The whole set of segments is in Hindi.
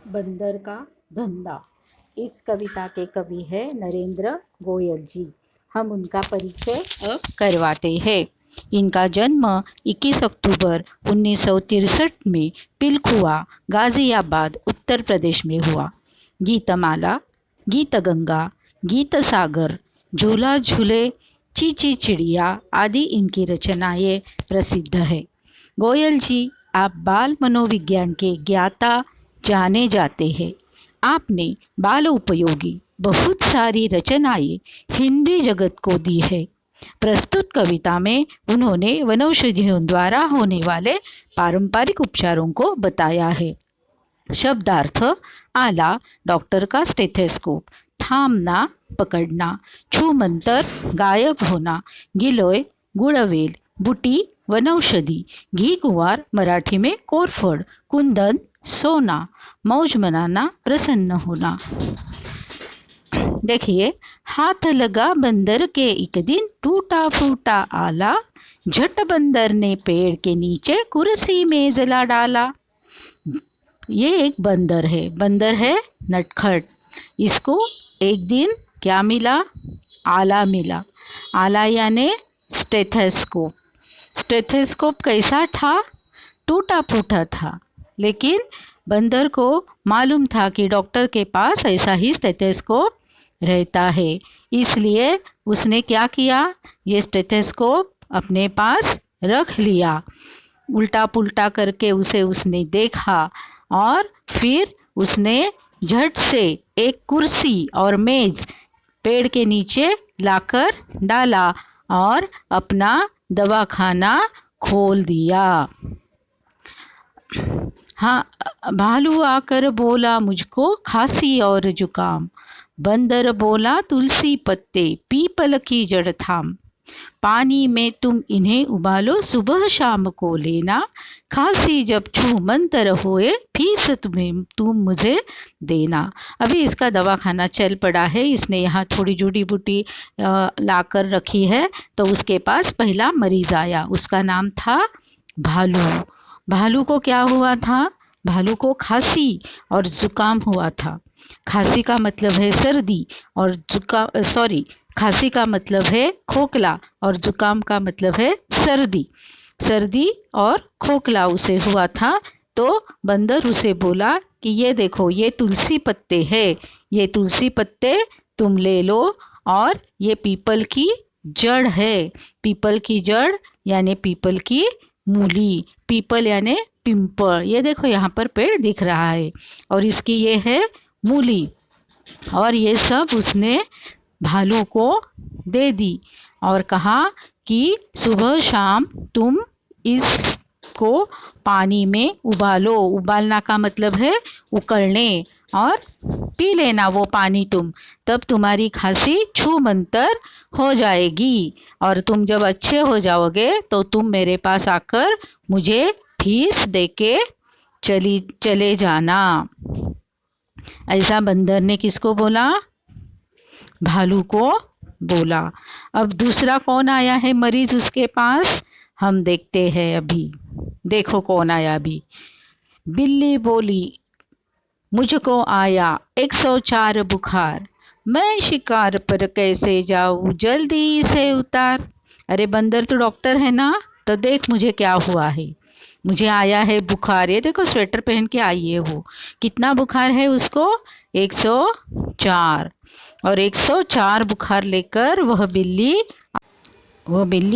बंदर का धंधा। इस कविता के कवि है नरेंद्र गोयल जी। हम उनका परिचय अब करवाते हैं। इनका जन्म 21 अक्टूबर 1963 में पिलखुआ, गाजियाबाद, उत्तर प्रदेश में हुआ। गीतमाला, गीतगंगा, गीत सागर, झूला झूले, चीची चिड़िया आदि इनकी रचनाएं प्रसिद्ध है। गोयल जी आप बाल मनोविज्ञान के ज्ञाता जाने जाते हैं। आपने बाल उपयोगी बहुत सारी रचनाएं हिंदी जगत को दी है। प्रस्तुत कविता में उन्होंने वनौषधियों द्वारा होने वाले पारंपरिक उपचारों को बताया है। शब्दार्थ: आला, डॉक्टर का स्टेथोस्कोप, थामना, पकड़ना, छूमंतर, गायब होना, गिलोय, गुड़वेल, बुटी, वनौषधि, घी कुंवार, मराठी में कोरफड, कुंदन, सोना, मौज मनाना, प्रसन्न होना। देखिए, हाथ लगा बंदर के एक दिन, टूटा फूटा आला, झट बंदर ने पेड़ के नीचे कुर्सी में जला डाला। ये एक बंदर है नटखट। इसको एक दिन क्या मिला? आला मिला। आला यानी स्टेथोस्कोप। स्टेथोस्कोप कैसा था? टूटा फूटा था, लेकिन बंदर को मालूम था कि डॉक्टर के पास ऐसा ही स्टेथोस्कोप रहता है, इसलिए उसने क्या किया? ये स्टेथोस्कोप अपने पास रख लिया। उल्टा पुल्टा करके उसने देखा और फिर उसने झट से एक कुर्सी और मेज पेड़ के नीचे लाकर डाला और अपना दवाखाना खोल दिया। हाँ, भालू आकर बोला मुझको खांसी और जुकाम, बंदर बोला तुलसी पत्ते पीपल की जड़ थाम, पानी में तुम इन्हें उबालो सुबह शाम को लेना, खांसी जब छू मंतर होए फीस तुम मुझे देना। अभी इसका दवाखाना चल पड़ा है। इसने यहाँ थोड़ी जड़ी बूटी लाकर रखी है। तो उसके पास पहला मरीज आया, उसका नाम था भालू। भालू को क्या हुआ था? भालू को खांसी और जुकाम हुआ था। खांसी का मतलब है सर्दी और खांसी का मतलब है खोखला और जुकाम का मतलब है सर्दी। सर्दी और खोखला उसे हुआ था। तो बंदर उसे बोला कि ये देखो, ये तुलसी पत्ते है, ये तुलसी पत्ते तुम ले लो, और ये पीपल की जड़ है। पीपल की जड़ यानी पीपल की मूली। पीपल यानी पिंपल। ये देखो यहाँ पर पेड़ दिख रहा है और इसकी ये है मूली। और ये सब उसने भालू को दे दी और कहा कि सुबह शाम तुम इसको पानी में उबालो। उबालना का मतलब है उकलने, और पी लेना वो पानी तुम, तब तुम्हारी खांसी छू मंतर हो जाएगी। और तुम जब अच्छे हो जाओगे तो तुम मेरे पास आकर मुझे फीस देके चले जाना। ऐसा बंदर ने किसको बोला? भालू को बोला। अब दूसरा कौन आया है मरीज उसके पास? हम देखते हैं अभी। देखो कौन आया अभी। बिल्ली बोली मुझको आया 104 बुखार, मैं शिकार पर कैसे जाऊं, जल्दी से उतार। अरे बंदर तो डॉक्टर है ना, तो देख मुझे क्या हुआ है। मुझे आया है बुखार। ये देखो स्वेटर पहन के आई है वो। कितना बुखार है उसको? 104। और 104 बुखार लेकर वह बिल्ली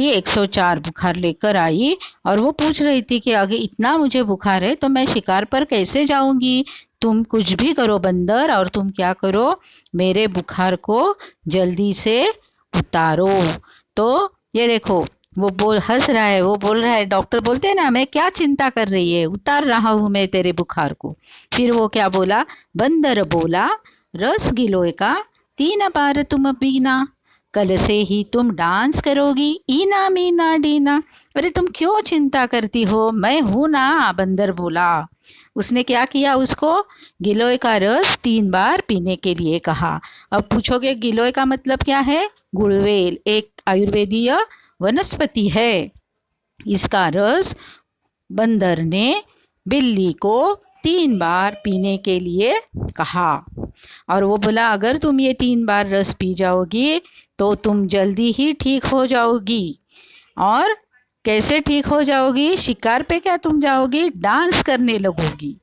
104 बुखार लेकर आई और वो पूछ रही थी कि अगर इतना मुझे बुखार है तो मैं शिकार पर कैसे जाऊंगी। तुम कुछ भी करो बंदर, और तुम क्या करो, मेरे बुखार को जल्दी से उतारो। तो ये देखो वो हंस रहा है। वो बोल रहा है, डॉक्टर बोलते हैं ना, मैं क्या चिंता कर रही है, उतार रहा हूं मैं तेरे बुखार को। फिर वो क्या बोला? बंदर बोला रस गिलोय का 3 बार तुम पीना, कल से ही तुम डांस करोगी ईना मीना डीना। अरे तुम क्यों चिंता करती हो, मैं हूं ना, बंदर बोला। उसने क्या किया? उसको गिलोय का रस 3 बार पीने के लिए कहा। अब पूछोगे गिलोय का मतलब क्या है? गुड़वेल एक आयुर्वेदीय वनस्पति है। इसका रस बंदर ने बिल्ली को 3 बार पीने के लिए कहा। और वो बोला अगर तुम ये 3 बार रस पी जाओगी तो तुम जल्दी ही ठीक हो जाओगी। और कैसे ठीक हो जाओगी? शिकार पे क्या तुम जाओगी? डांस करने लगोगी।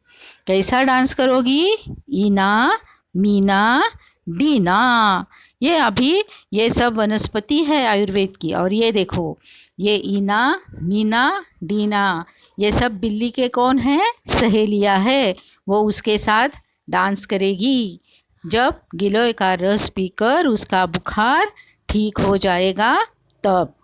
कैसा डांस करोगी? इना मीना डीना। ये सब वनस्पति है आयुर्वेद की। और ये देखो, ये इना मीना डीना ये सब बिल्ली के कौन है? सहेलियां है। वो उसके साथ डांस करेगी। जब गिलोय का रस पीकर उसका बुखार ठीक हो जाएगा तब।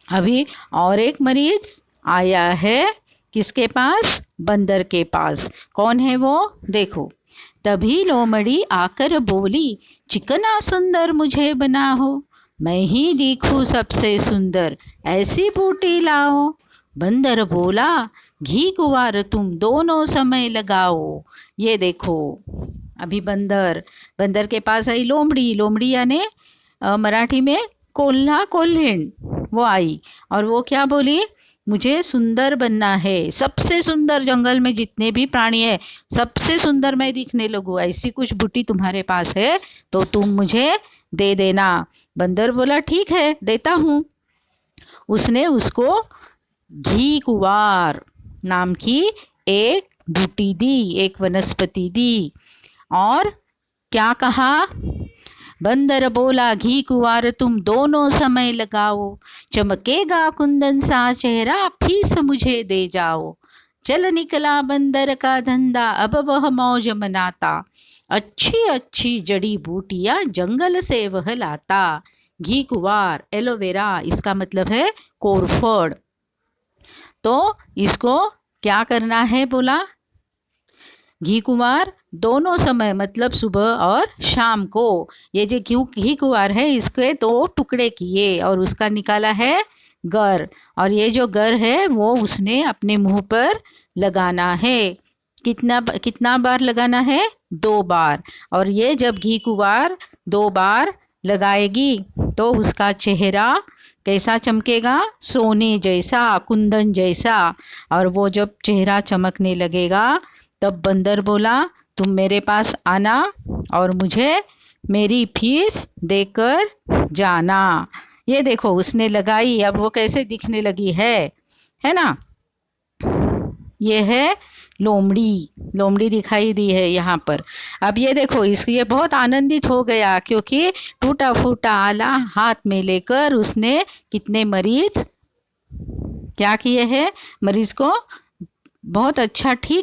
अभी और एक मरीज आया है, किसके पास? बंदर के पास। कौन है वो? देखो। तभी लोमड़ी आकर बोली, चिकना सुंदर मुझे बनाओ, मैं ही दिखूं सबसे सुंदर, ऐसी बूटी लाओ। बंदर बोला, घी कुंवार तुम दोनों समय लगाओ। ये देखो, अभी बंदर के पास आई लोमड़ी। लोमड़ी यानी मराठी में कोल्हा कोल्हिण। वो आई और वो क्या बोली? मुझे सुंदर बनना है, सबसे सुंदर, जंगल में जितने भी प्राणी है सबसे सुंदर मैं दिखने लगूं। ऐसी कुछ बूटी तुम्हारे पास है तो तुम मुझे दे देना। बंदर बोला ठीक है, देता हूं। उसने उसको घी कुंवार नाम की एक बूटी दी, एक वनस्पति दी। और क्या कहा? बंदर बोला, घी कुंवार तुम दोनों समय लगाओ, चमकेगा कुंदन सा चेहरा, फीस मुझे दे जाओ। चल निकला बंदर का धंधा, अब वह मौज मनाता, अच्छी अच्छी जड़ी बूटियां जंगल से वह लाता। घी कुंवार एलोवेरा, इसका मतलब है कोरफड। तो इसको क्या करना है बोला? घी कुंवार दोनों समय मतलब सुबह और शाम को। ये जो घी कुंवार है इसके 2 टुकड़े किए और उसका निकाला है गर। और ये जो गर है वो उसने अपने मुंह पर लगाना है। कितना बार लगाना है? 2 बार। और ये जब घी कुंवार 2 बार लगाएगी तो उसका चेहरा कैसा चमकेगा? सोने जैसा, कुंदन जैसा। और वो जब चेहरा चमकने लगेगा तब बंदर बोला, तुम मेरे पास आना और मुझे मेरी फीस देकर जाना। ये देखो उसने लगाई, अब वो कैसे दिखने लगी है ना? ये है लोमड़ी। लोमड़ी दिखाई दी है यहाँ पर। अब ये देखो, ये बहुत आनंदित हो गया क्योंकि टूटा फूटा आला हाथ में लेकर उसने कितने मरीज क्या किए हैं? मरीज को बहुत अच्छा ठीक